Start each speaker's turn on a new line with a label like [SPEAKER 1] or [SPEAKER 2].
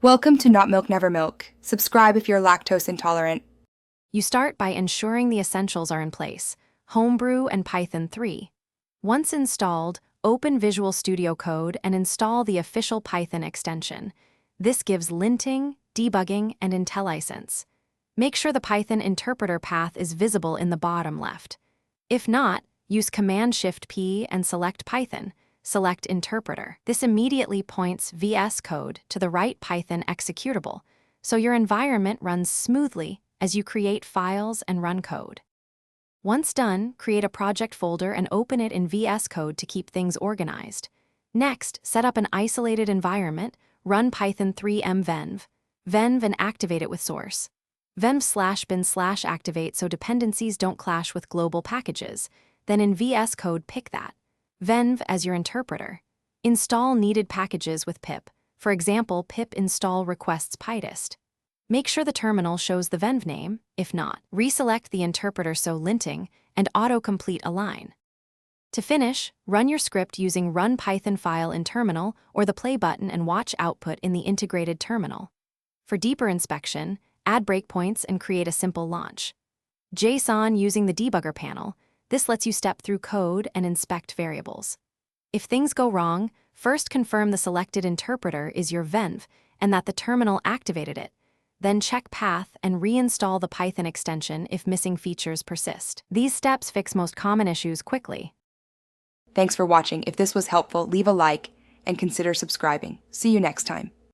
[SPEAKER 1] Welcome to Not Milk Never Milk. Subscribe if you're lactose intolerant.
[SPEAKER 2] You start by ensuring the essentials are in place, Homebrew and Python 3. Once installed, open Visual Studio Code and install the official Python extension. This gives linting, debugging, and IntelliSense. Make sure the Python interpreter path is visible in the bottom left. If not, use Command-Shift-P and select Python. Select Interpreter. This immediately points VS Code to the right Python executable, so your environment runs smoothly as you create files and run code. Once done, create a project folder and open it in VS Code to keep things organized. Next, set up an isolated environment, run Python 3 mvenv, and activate it with source. venv/bin/activate so dependencies don't clash with global packages. Then in VS Code pick that. venv as your interpreter. Install needed packages with pip. For example, pip install requests pytest. Make sure the terminal shows the venv name. If not, reselect the interpreter so linting and autocomplete align. To finish, run your script using Run Python file in terminal or the play button and watch output in the integrated terminal. For deeper inspection, add breakpoints and create a simple launch. JSON using the debugger panel. This lets you step through code and inspect variables. If things go wrong, first confirm the selected interpreter is your venv and that the terminal activated it. Then check path and reinstall the Python extension if missing features persist. These steps fix most common issues quickly.
[SPEAKER 1] Thanks for watching. If this was helpful, leave a like and consider subscribing. See you next time.